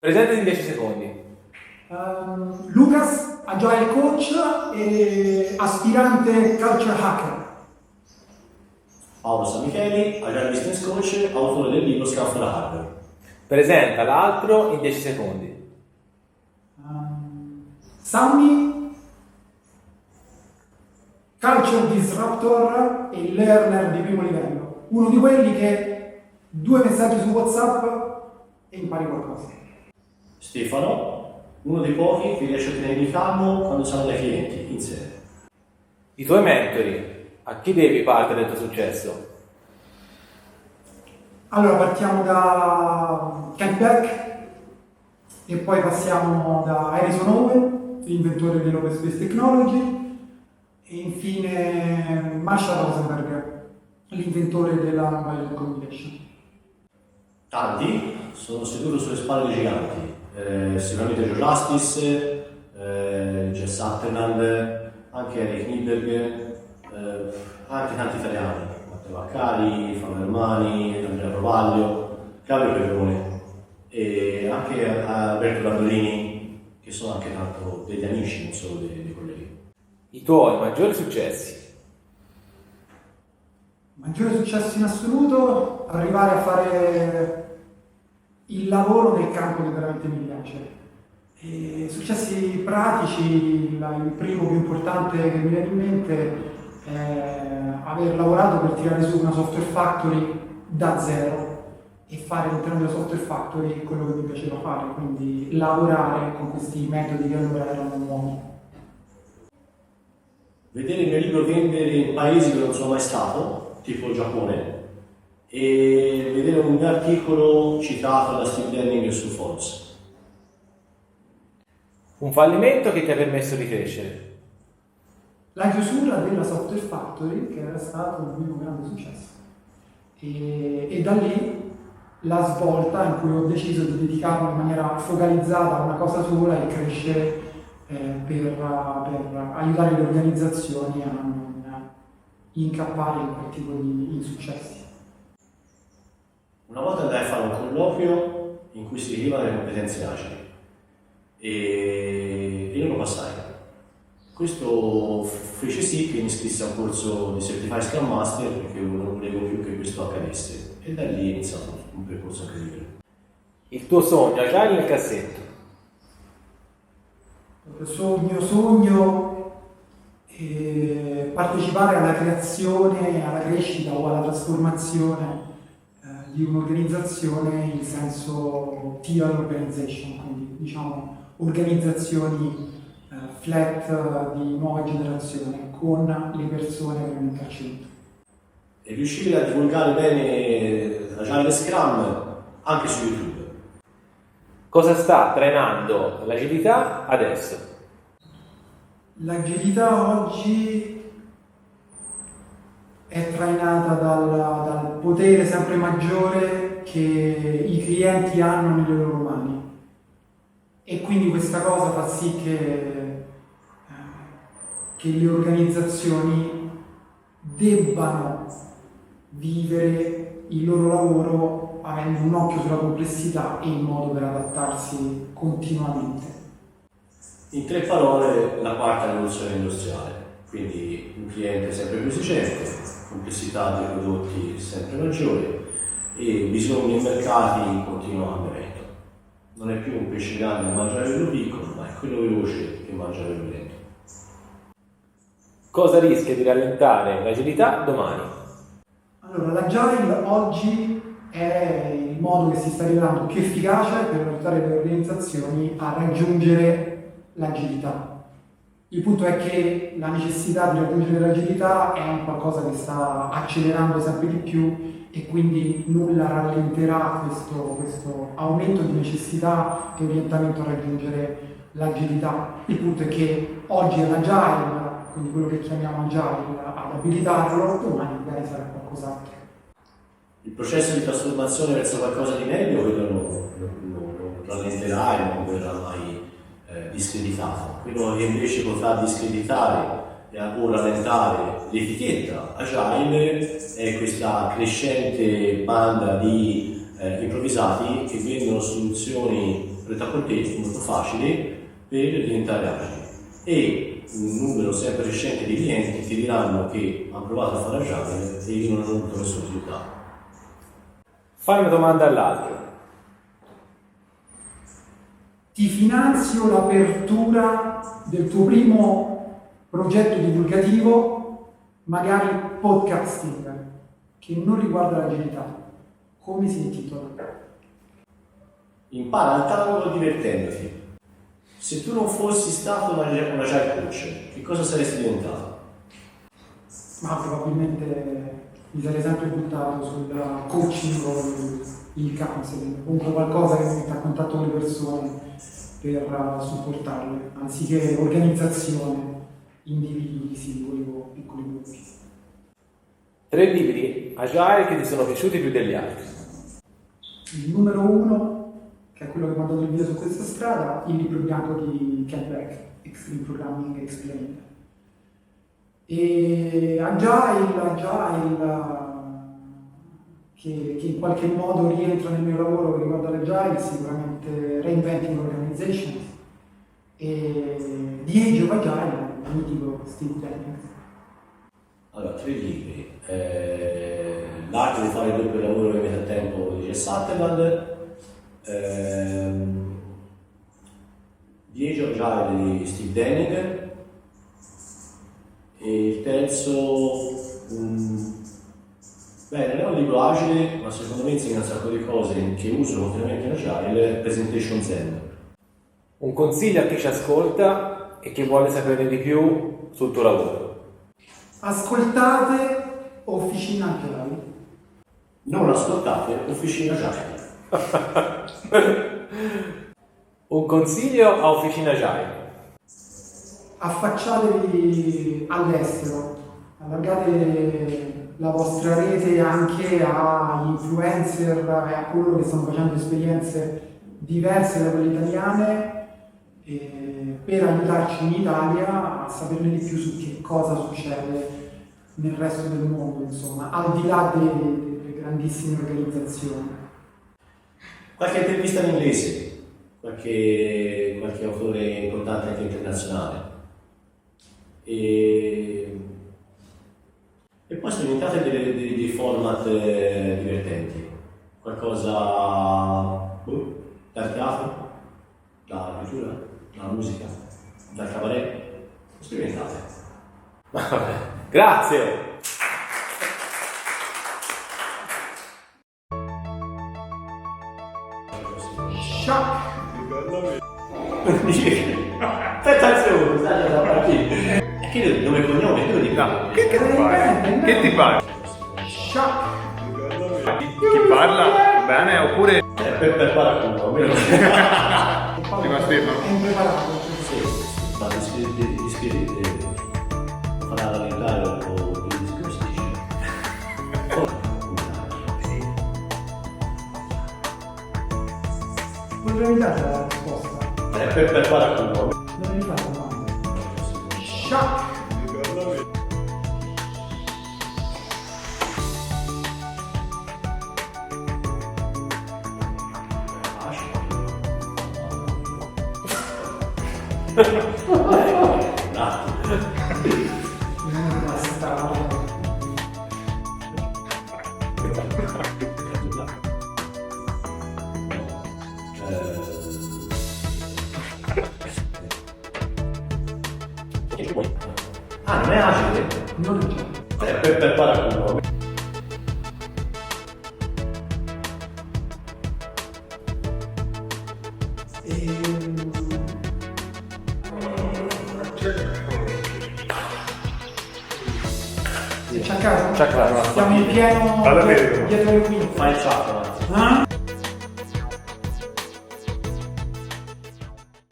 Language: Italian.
Presentati in 10 secondi. Lucas, Agile Coach e aspirante Culture Hacker. Paolo Sanmicheli, Agile Business Coach, autore del libro Scafo da Hardware. Presenta l'altro in 10 secondi. Sammy, Culture Disruptor e Learner di primo livello. Uno di quelli che 2 messaggi su WhatsApp e impari qualcosa. Stefano, uno dei pochi che riesce a tenermi calmo quando sono dai clienti, in serie. I tuoi mentori, a chi devi parte del tuo successo? Allora partiamo da Kent Beck e poi passiamo da Harrison Owen, l'inventore dell'Open Space Technology, e infine Marshall Rosenberg, l'inventore della Violet Communication. Tanti sono seduto sulle spalle dei giganti, sicuramente Joe Justice, Jess Attenand, anche Eric Nidberg, anche tanti italiani, Matteo Vaccari, Fabio Armani, Andrea Provaglio, Claudio Peperone e anche Alberto Landolini, che sono anche tanto degli amici, non solo dei colleghi. I tuoi maggiori successi? Maggiore successo in assoluto, arrivare a fare il lavoro nel campo che veramente mi piace. E successi pratici, il primo più importante che mi viene in mente è aver lavorato per tirare su una software factory da zero e fare all'interno della software factory quello che mi piaceva fare, quindi lavorare con questi metodi che allora erano nuovi. Vedere il mio libro vendere in paesi dove non sono mai stato, tipo il Giappone, e vedere un mio articolo citato da Steve Denning su Forbes. Un fallimento che ti ha permesso di crescere? La chiusura della Software Factory, che era stato il mio grande successo, e da lì la svolta in cui ho deciso di dedicarmi in maniera focalizzata a una cosa sola e crescere per aiutare le organizzazioni a non incappare in quel tipo di insuccessi. Una volta andai a fare un colloquio in cui si richiedevano le competenze agili e io lo passai. Questo fece sì che mi iscrissi a un corso di Certified Scrum Master perché non volevo più che questo accadesse e da lì è iniziato un percorso incredibile. Il tuo sogno agile nel cassetto? Il mio sogno è partecipare alla creazione, alla crescita o alla trasformazione di un'organizzazione in senso tier organization, quindi diciamo organizzazioni flat di nuova generazione con le persone veramente al centro. E riuscire a divulgare bene Agile Scrum anche su YouTube. Cosa sta trainando l'agilità adesso? L'agilità oggi è trainata dal potere sempre maggiore che i clienti hanno nelle loro mani e quindi questa cosa fa sì che le organizzazioni debbano vivere il loro lavoro avendo un occhio sulla complessità e in modo per adattarsi continuamente. In 3 parole, la quarta rivoluzione industriale, quindi un cliente sempre più esigente, complessità dei prodotti sempre maggiore e bisogni e mercati in continuo cambiamento. Non è più un pesce grande che mangia quello piccolo, ma è quello veloce che mangia quello lento. Cosa rischia di rallentare l'agilità domani? Allora, l'agile oggi è il modo che si sta rivelando più efficace per aiutare le organizzazioni a raggiungere l'agilità. Il punto è che la necessità di raggiungere l'agilità è un qualcosa che sta accelerando sempre di più e quindi nulla rallenterà questo aumento di necessità e orientamento a raggiungere l'agilità. Il punto è che oggi è l'agile, quindi quello che chiamiamo agile, ad abilitarlo, domani magari sarà qualcos'altro. Il processo di trasformazione verso qualcosa di meglio quello non rallenterà e non verrà mai discreditato. Quello che invece potrà discreditare o rallentare l'etichetta agile è questa crescente banda di improvvisati che vendono soluzioni prêt-à-porter molto facili per diventare agili. E un numero sempre crescente di clienti ti diranno che hanno provato a fare agile e che non hanno avuto nessun risultato. Fai una domanda all'altro. Ti finanzio l'apertura del tuo primo progetto divulgativo, magari podcasting, che non riguarda l'agilità. Come si intitola? Impara il tango divertendoti. Se tu non fossi stato un agile coach, che cosa saresti diventato? Ma probabilmente mi sarei sempre buttato sul coaching o il counseling, comunque qualcosa che mi metta a contatto con le persone per supportarle, anziché organizzazione, individui singoli o piccoli gruppi. 3 libri agile che ti sono piaciuti più degli altri. Il numero 1, che è quello che mi ha dato il via su questa strada, il libro bianco di Ken Beck, Extreme Programming Explained. E Agile che in qualche modo rientra nel mio lavoro che riguarda l'Agile, sicuramente Reinventing Organizations e The Age of Agile, il mitico Steve Jobs. Allora, 3 libri. L'arte di fare il doppio lavoro che mette a tempo di Sutherland, The Age of Agile di Steve Denning, e il terzo, non è un libro agile, ma secondo me insegna un sacco di cose che uso continuamente in Agile, Presentation Zen. Un consiglio a chi ci ascolta e che vuole sapere di più sul tuo lavoro. Ascoltate Officina Agile. Non ascoltate Officina Agile. Un consiglio a Officina Agile. Affacciatevi all'estero, allargate la vostra rete anche agli influencer e a coloro che stanno facendo esperienze diverse da quelle italiane per aiutarci in Italia a saperne di più su che cosa succede nel resto del mondo, insomma, al di là delle grandissime organizzazioni. Qualche intervista in inglese, qualche autore importante anche internazionale. E poi sperimentate dei format divertenti, qualcosa dal teatro, dalla cultura, dalla musica, dal cabaret. Sperimentate. Grazie! Ciao! Attenzione, stai da partire. E che il nome e cognome tu dici? No, che ti pare? Che ti pare? Ciao! Chi parla? Bene oppure Per fare un nome. ti confermo? È impreparato. Sì, ma iscrivete, farà rallentare un po' il discorso. Potrei dare la risposta? Per fare un nome. Non mi fate domande. Ciao! Non basta. Ah, non è agile? Non c'è. Per fare un nome. C'è a casa? C'è a casa. Siamo in pieno Vado a vedere. dietro le quinte. Fai il chat, avanti. Ah?